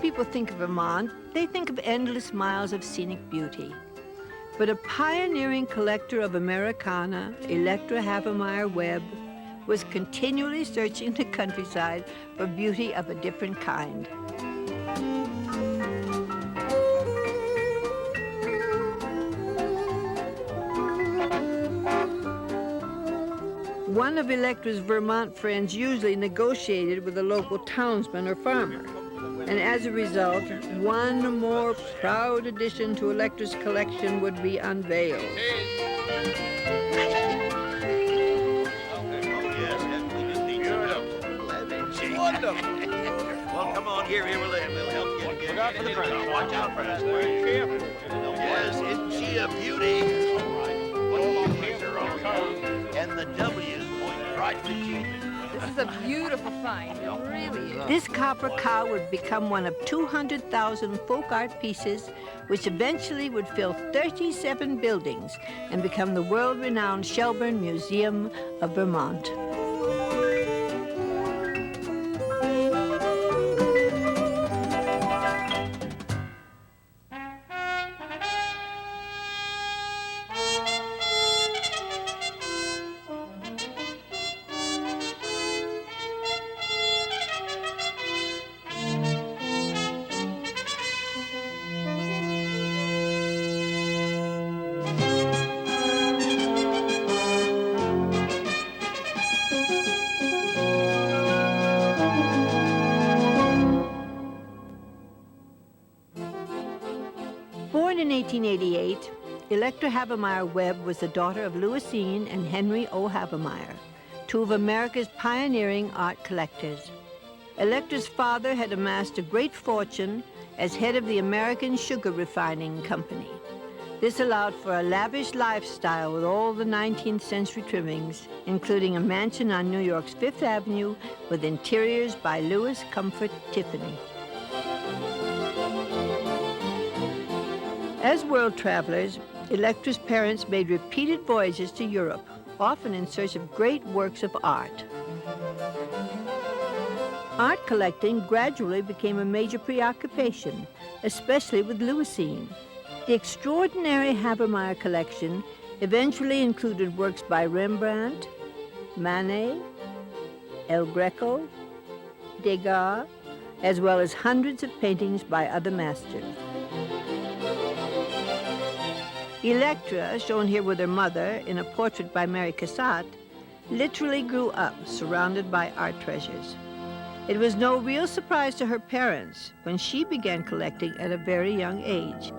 people think of Vermont, they think of endless miles of scenic beauty. But a pioneering collector of Americana, Electra Havemeyer Webb, was continually searching the countryside for beauty of a different kind. One of Electra's Vermont friends usually negotiated with a local townsman or farmer. And as a result, one more proud addition to Electra's collection would be unveiled. Wonderful. Well, come on, here, we'll help you. Look out for the ground. Watch out for us. Yes, isn't she a beauty? And the W's point right to you. This is a beautiful find. It really is. This copper cow would become one of 200,000 folk art pieces, which eventually would fill 37 buildings and become the world-renowned Shelburne Museum of Vermont. Born in 1888, Electra Havemeyer Webb was the daughter of Louisine and Henry O. Havemeyer, two of America's pioneering art collectors. Electra's father had amassed a great fortune as head of the American Sugar Refining Company. This allowed for a lavish lifestyle with all the 19th century trimmings, including a mansion on New York's Fifth Avenue with interiors by Louis Comfort Tiffany. As world travelers, Electra's parents made repeated voyages to Europe, often in search of great works of art. Art collecting gradually became a major preoccupation, especially with Louisine. The extraordinary Havemeyer collection eventually included works by Rembrandt, Manet, El Greco, Degas, as well as hundreds of paintings by other masters. Electra, shown here with her mother in a portrait by Mary Cassatt, literally grew up surrounded by art treasures. It was no real surprise to her parents when she began collecting at a very young age.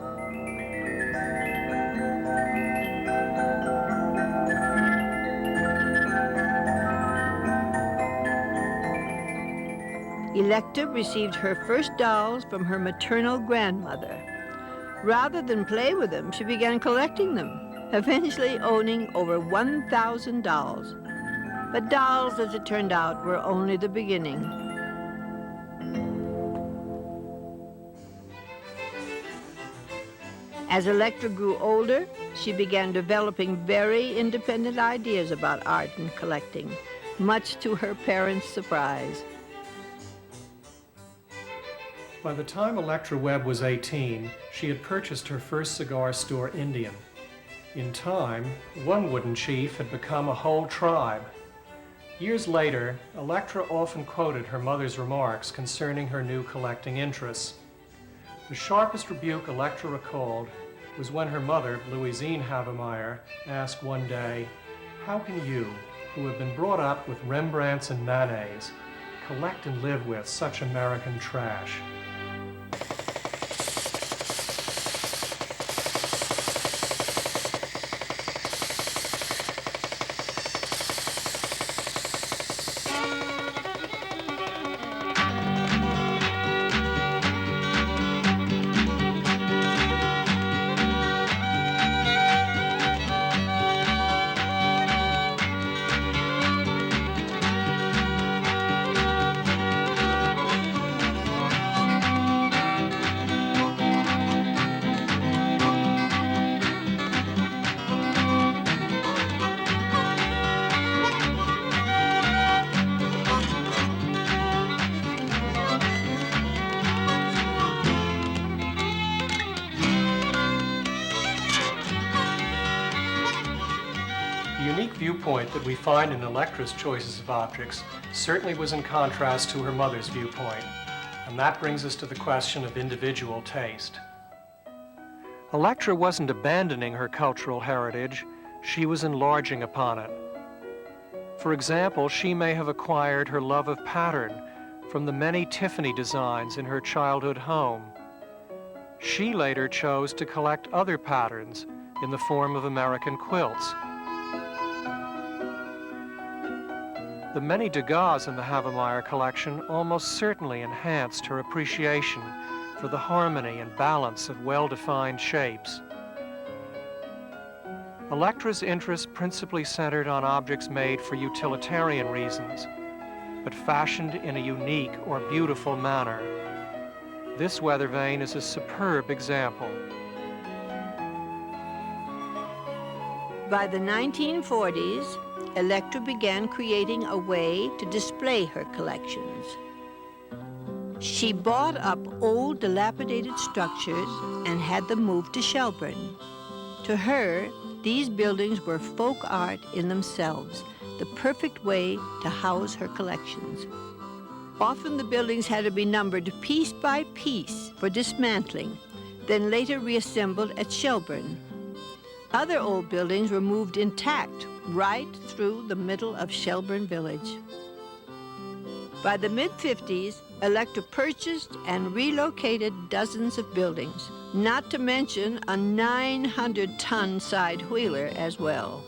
Electra received her first dolls from her maternal grandmother. Rather than play with them, she began collecting them, eventually owning over 1,000 dolls. But dolls, as it turned out, were only the beginning. As Electra grew older, she began developing very independent ideas about art and collecting, much to her parents' surprise. By the time Electra Webb was 18, she had purchased her first cigar store, Indian. In time, one wooden chief had become a whole tribe. Years later, Electra often quoted her mother's remarks concerning her new collecting interests. The sharpest rebuke Electra recalled was when her mother, Louisine Havemeyer, asked one day, "How can you, who have been brought up with Rembrandts and Manets, collect and live with such American trash?" viewpoint that we find in Electra's choices of objects certainly was in contrast to her mother's viewpoint, and that brings us to the question of individual taste. Electra wasn't abandoning her cultural heritage, she was enlarging upon it. For example, she may have acquired her love of pattern from the many Tiffany designs in her childhood home. She later chose to collect other patterns in the form of American quilts. The many Degas in the Havemeyer collection almost certainly enhanced her appreciation for the harmony and balance of well-defined shapes. Electra's interest principally centered on objects made for utilitarian reasons, but fashioned in a unique or beautiful manner. This weather vane is a superb example. By the 1940s, Electra began creating a way to display her collections. She bought up old, dilapidated structures and had them moved to Shelburne. To her, these buildings were folk art in themselves, the perfect way to house her collections. Often the buildings had to be numbered piece by piece for dismantling, then later reassembled at Shelburne. Other old buildings were moved intact right through the middle of Shelburne Village. By the mid-50s, Electra purchased and relocated dozens of buildings, not to mention a 900-ton side wheeler as well.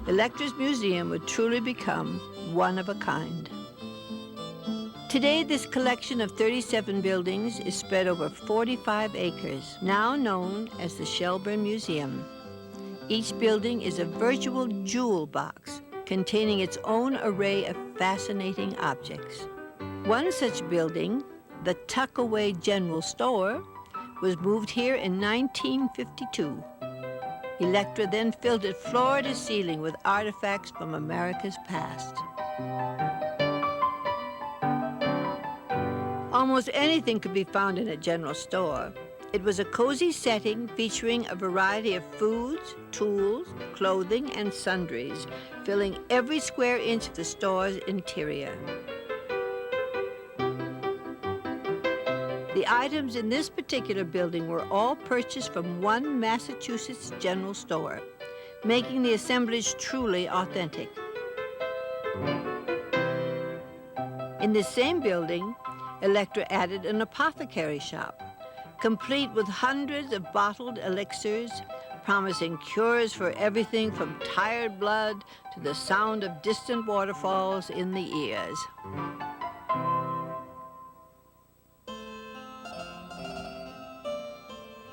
Electra's museum would truly become one of a kind. Today, this collection of 37 buildings is spread over 45 acres, now known as the Shelburne Museum. Each building is a virtual jewel box containing its own array of fascinating objects. One such building, the Tuckaway General Store, was moved here in 1952. Electra then filled it floor to ceiling with artifacts from America's past. Almost anything could be found in a general store. It was a cozy setting featuring a variety of foods, tools, clothing, and sundries, filling every square inch of the store's interior. The items in this particular building were all purchased from one Massachusetts general store, making the assemblage truly authentic. In this same building, Electra added an apothecary shop, complete with hundreds of bottled elixirs, promising cures for everything from tired blood to the sound of distant waterfalls in the ears.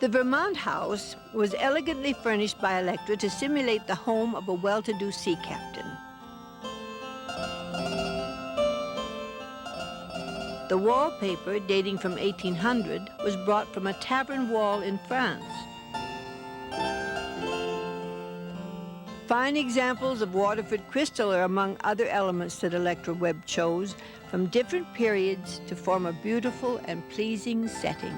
The Vermont house was elegantly furnished by Electra to simulate the home of a well-to-do sea captain. The wallpaper, dating from 1800, was brought from a tavern wall in France. Fine examples of Waterford crystal are among other elements that Electra Webb chose from different periods to form a beautiful and pleasing setting.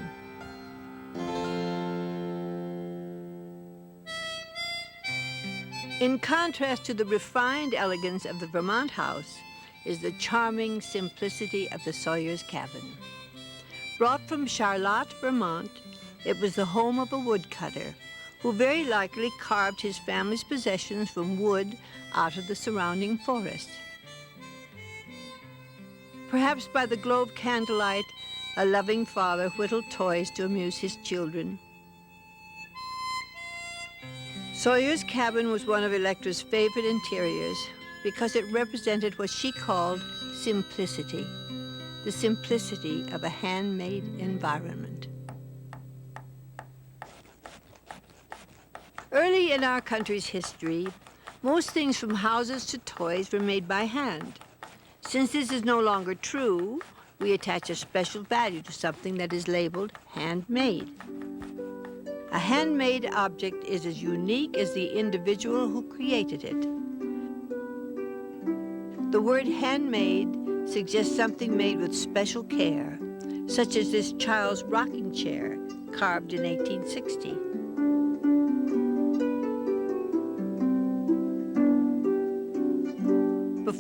In contrast to the refined elegance of the Vermont house is the charming simplicity of the Sawyer's cabin. Brought from Charlotte, Vermont, it was the home of a woodcutter who very likely carved his family's possessions from wood out of the surrounding forest. Perhaps by the glow of candlelight, a loving father whittled toys to amuse his children. Sawyer's cabin was one of Electra's favorite interiors because it represented what she called simplicity, the simplicity of a handmade environment. Early in our country's history, most things from houses to toys were made by hand. Since this is no longer true, we attach a special value to something that is labeled handmade. A handmade object is as unique as the individual who created it. The word handmade suggests something made with special care, such as this child's rocking chair, carved in 1860.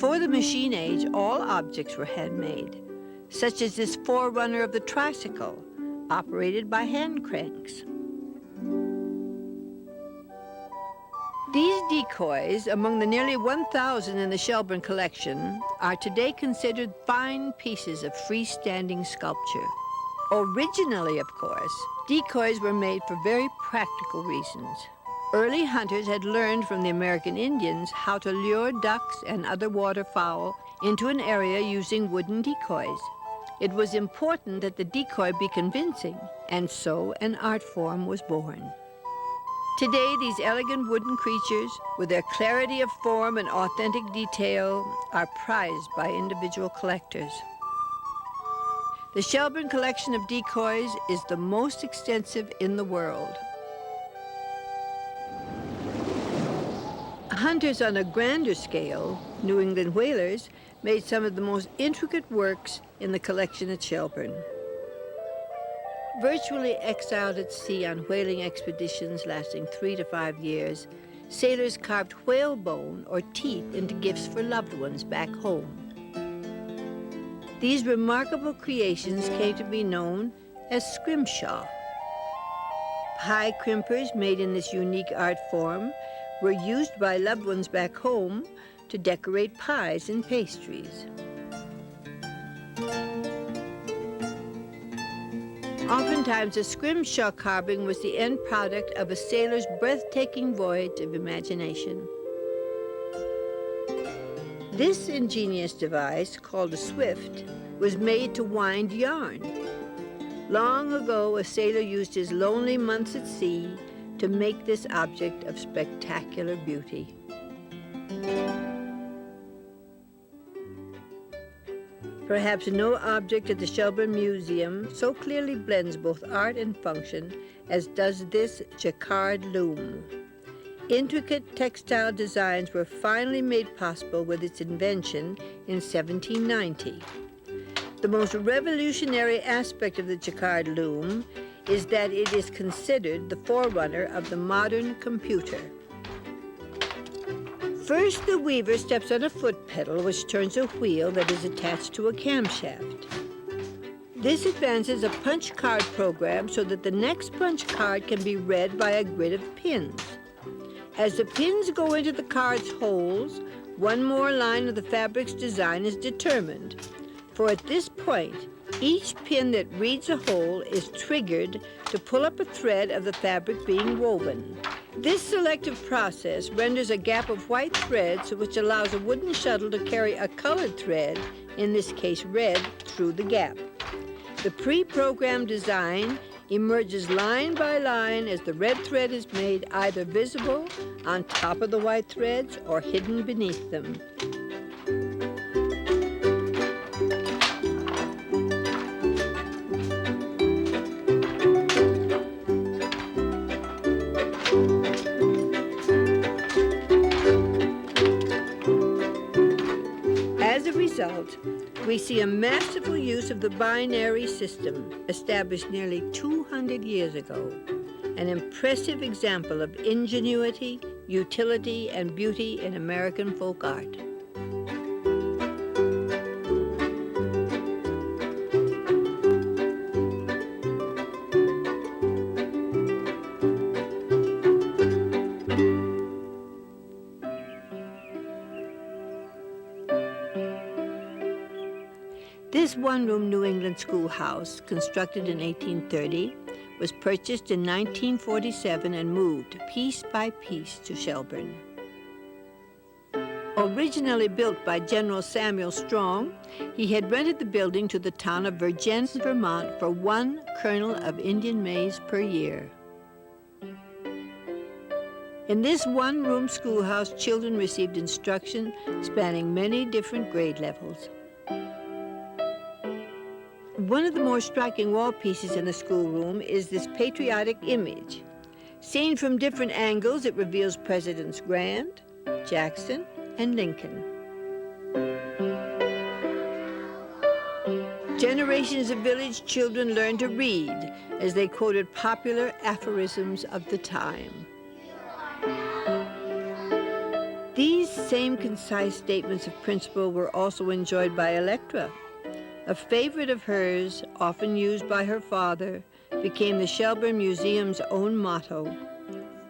Before the machine age, all objects were handmade, such as this forerunner of the tricycle, operated by hand cranks. These decoys, among the nearly 1,000 in the Shelburne collection, are today considered fine pieces of freestanding sculpture. Originally, of course, decoys were made for very practical reasons. Early hunters had learned from the American Indians how to lure ducks and other waterfowl into an area using wooden decoys. It was important that the decoy be convincing, and so an art form was born. Today, these elegant wooden creatures, with their clarity of form and authentic detail, are prized by individual collectors. The Shelburne collection of decoys is the most extensive in the world. Hunters on a grander scale, New England whalers, made some of the most intricate works in the collection at Shelburne. Virtually exiled at sea on whaling expeditions lasting 3 to 5 years, sailors carved whalebone or teeth into gifts for loved ones back home. These remarkable creations came to be known as scrimshaw. Pie crimpers made in this unique art form were used by loved ones back home to decorate pies and pastries. Oftentimes, a scrimshaw carving was the end product of a sailor's breathtaking voyage of imagination. This ingenious device, called a swift, was made to wind yarn. Long ago, a sailor used his lonely months at sea to make this object of spectacular beauty. Perhaps no object at the Shelburne Museum so clearly blends both art and function as does this jacquard loom. Intricate textile designs were finally made possible with its invention in 1790. The most revolutionary aspect of the jacquard loom is that it is considered the forerunner of the modern computer. First, the weaver steps on a foot pedal which turns a wheel that is attached to a camshaft. This advances a punch card program so that the next punch card can be read by a grid of pins. As the pins go into the card's holes, one more line of the fabric's design is determined. For at this point, each pin that reads a hole is triggered to pull up a thread of the fabric being woven. This selective process renders a gap of white threads which allows a wooden shuttle to carry a colored thread, in this case red, through the gap. The pre-programmed design emerges line by line as the red thread is made either visible on top of the white threads or hidden beneath them. As a result, we see a masterful use of the binary system established nearly 200 years ago, an impressive example of ingenuity, utility, and beauty in American folk art. This one-room New England schoolhouse, constructed in 1830, was purchased in 1947 and moved piece by piece to Shelburne. Originally built by General Samuel Strong, he had rented the building to the town of Vergennes, Vermont, for 1 kernel of Indian maize per year. In this one-room schoolhouse, children received instruction spanning many different grade levels. One of the more striking wall pieces in the schoolroom is this patriotic image. Seen from different angles, it reveals Presidents Grant, Jackson, and Lincoln. Generations of village children learned to read as they quoted popular aphorisms of the time. These same concise statements of principle were also enjoyed by Electra. A favorite of hers, often used by her father, became the Shelburne Museum's own motto,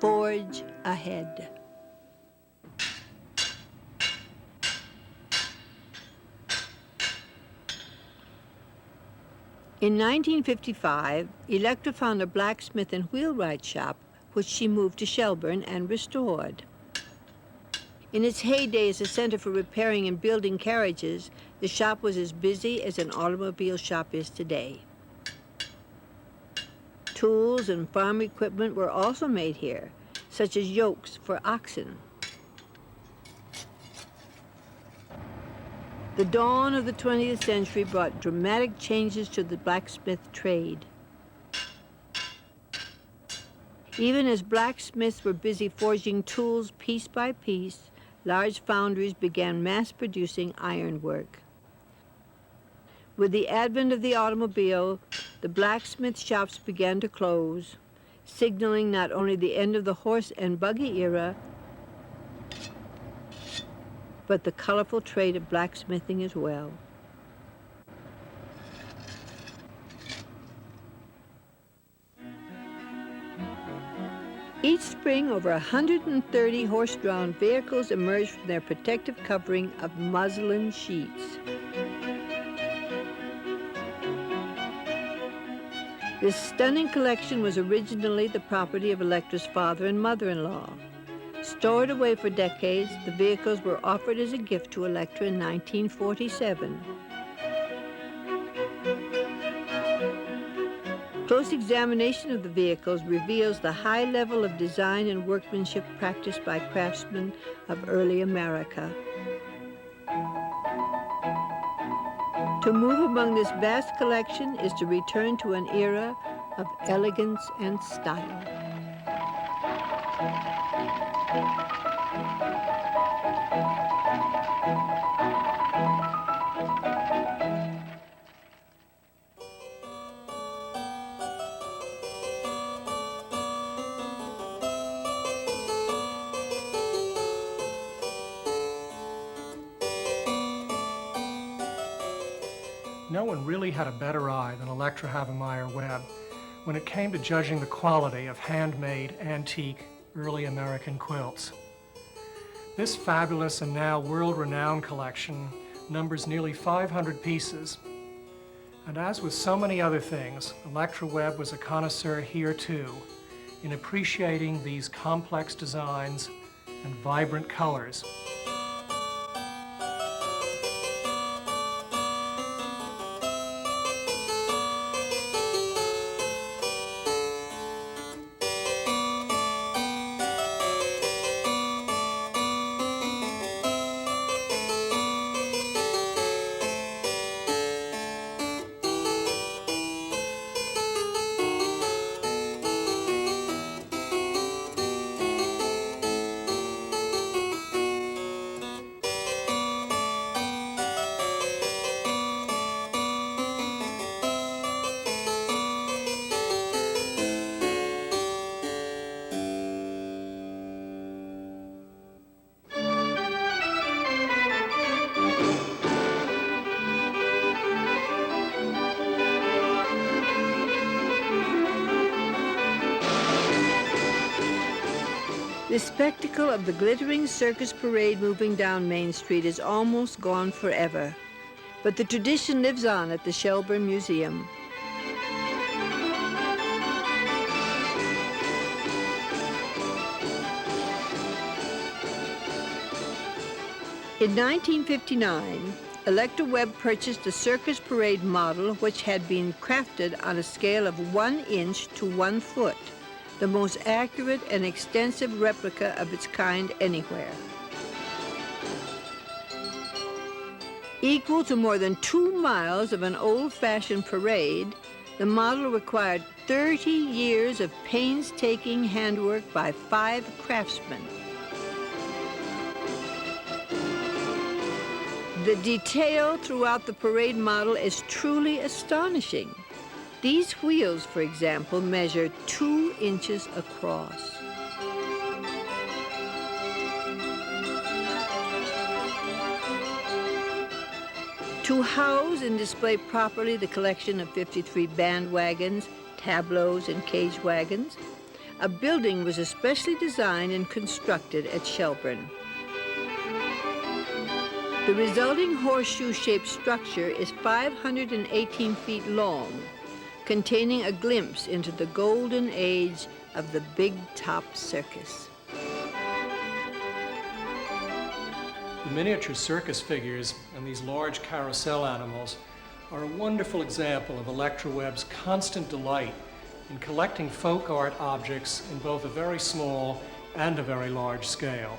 "Forge ahead." In 1955, Electra found a blacksmith and wheelwright shop, which she moved to Shelburne and restored. In its heyday as a center for repairing and building carriages, the shop was as busy as an automobile shop is today. Tools and farm equipment were also made here, such as yokes for oxen. The dawn of the 20th century brought dramatic changes to the blacksmith trade. Even as blacksmiths were busy forging tools piece by piece, large foundries began mass-producing ironwork. With the advent of the automobile, the blacksmith shops began to close, signaling not only the end of the horse and buggy era, but the colorful trade of blacksmithing as well. Each spring, over 130 horse-drawn vehicles emerged from their protective covering of muslin sheets. This stunning collection was originally the property of Electra's father and mother-in-law. Stored away for decades, the vehicles were offered as a gift to Electra in 1947. Close examination of the vehicles reveals the high level of design and workmanship practiced by craftsmen of early America. To move among this vast collection is to return to an era of elegance and style. No one really had a better eye than Electra Havemeyer Webb when it came to judging the quality of handmade, antique, early American quilts. This fabulous and now world-renowned collection numbers nearly 500 pieces. And as with so many other things, Electra Webb was a connoisseur here too, in appreciating these complex designs and vibrant colors. The spectacle of the glittering circus parade moving down Main Street is almost gone forever, but the tradition lives on at the Shelburne Museum. In 1959, Electra Webb purchased a circus parade model which had been crafted on a scale of 1 inch to 1 foot. The most accurate and extensive replica of its kind anywhere. Equal to more than 2 miles of an old-fashioned parade, the model required 30 years of painstaking handwork by 5 craftsmen. The detail throughout the parade model is truly astonishing. These wheels, for example, measure 2 inches across. To house and display properly the collection of 53 bandwagons, tableaus, and cage wagons, a building was especially designed and constructed at Shelburne. The resulting horseshoe-shaped structure is 518 feet long, containing a glimpse into the golden age of the Big Top Circus. The miniature circus figures and these large carousel animals are a wonderful example of Electra Webb's constant delight in collecting folk art objects in both a very small and a very large scale.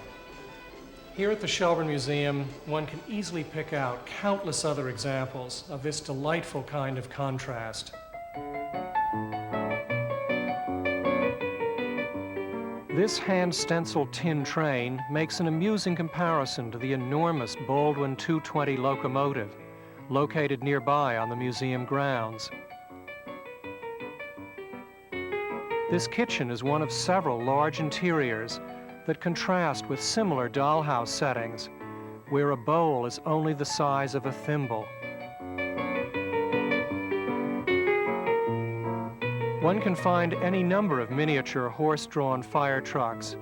Here at the Shelburne Museum, one can easily pick out countless other examples of this delightful kind of contrast. This hand-stenciled tin train makes an amusing comparison to the enormous Baldwin 220 locomotive located nearby on the museum grounds. This kitchen is one of several large interiors that contrast with similar dollhouse settings, where a bowl is only the size of a thimble. One can find any number of miniature horse-drawn fire trucks,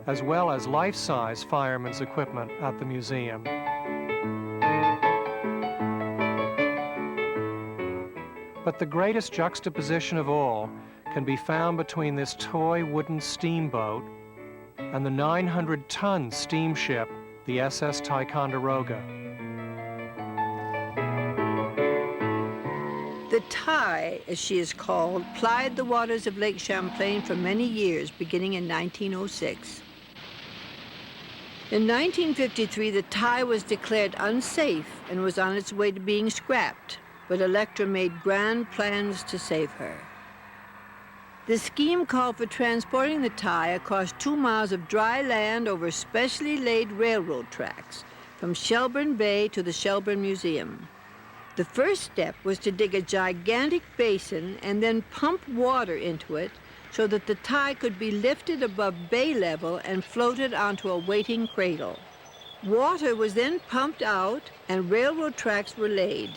as well as life-size fireman's equipment at the museum. But the greatest juxtaposition of all can be found between this toy wooden steamboat and the 900-ton steamship, the SS Ticonderoga. The Ty, as she is called, plied the waters of Lake Champlain for many years, beginning in 1906. In 1953, the Ty was declared unsafe and was on its way to being scrapped, but Electra made grand plans to save her. The scheme called for transporting the Ty across 2 miles of dry land over specially laid railroad tracks from Shelburne Bay to the Shelburne Museum. The first step was to dig a gigantic basin and then pump water into it so that the Ty could be lifted above bay level and floated onto a waiting cradle. Water was then pumped out and railroad tracks were laid.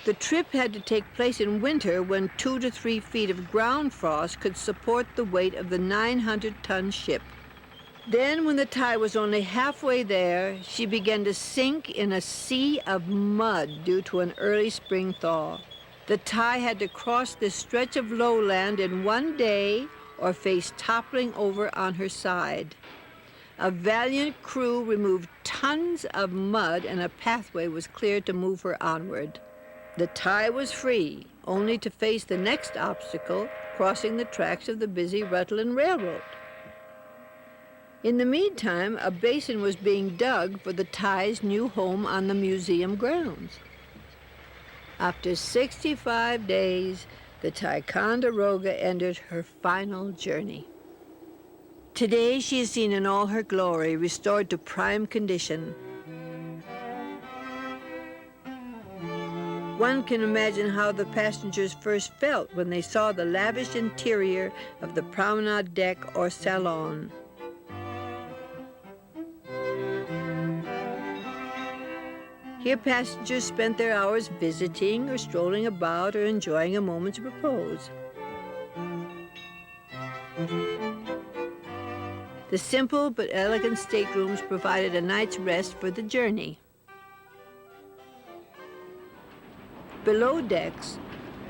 The trip had to take place in winter when 2 to 3 feet of ground frost could support the weight of the 900-ton ship. Then, when the Ty was only halfway there, she began to sink in a sea of mud due to an early spring thaw. The Ty had to cross this stretch of lowland in 1 day or face toppling over on her side. A valiant crew removed tons of mud and a pathway was cleared to move her onward. The Ty was free, only to face the next obstacle, crossing the tracks of the busy Rutland Railroad. In the meantime, a basin was being dug for the Ty's new home on the museum grounds. After 65 days, the Ticonderoga entered her final journey. Today, she is seen in all her glory, restored to prime condition. One can imagine how the passengers first felt when they saw the lavish interior of the promenade deck or salon. Here, passengers spent their hours visiting or strolling about or enjoying a moment's repose. The simple but elegant staterooms provided a night's rest for the journey. Below decks,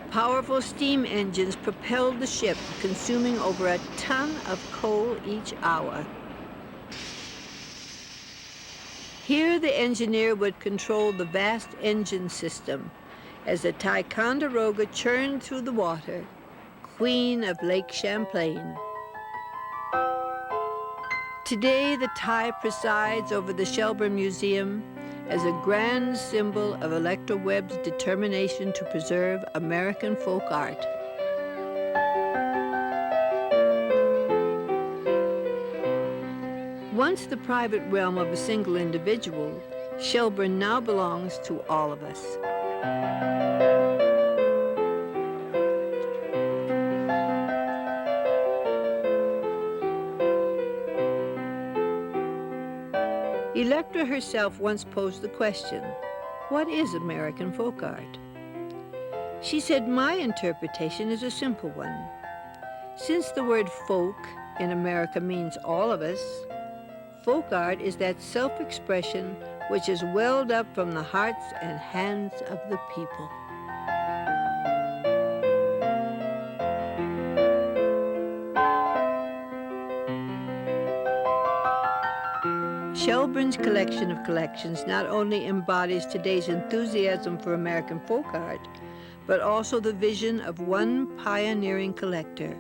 powerful steam engines propelled the ship, consuming over a ton of coal each hour. Here, the engineer would control the vast engine system as the Ticonderoga churned through the water, queen of Lake Champlain. Today, the Ty presides over the Shelburne Museum as a grand symbol of Electra Webb's determination to preserve American folk art. Once the private realm of a single individual, Shelburne now belongs to all of us. Electra herself once posed the question, what is American folk art? She said, my interpretation is a simple one. Since the word folk in America means all of us, folk art is that self-expression which is welled up from the hearts and hands of the people. Shelburne's collection of collections not only embodies today's enthusiasm for American folk art, but also the vision of one pioneering collector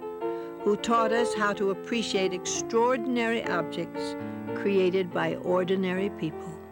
who taught us how to appreciate extraordinary objects created by ordinary people.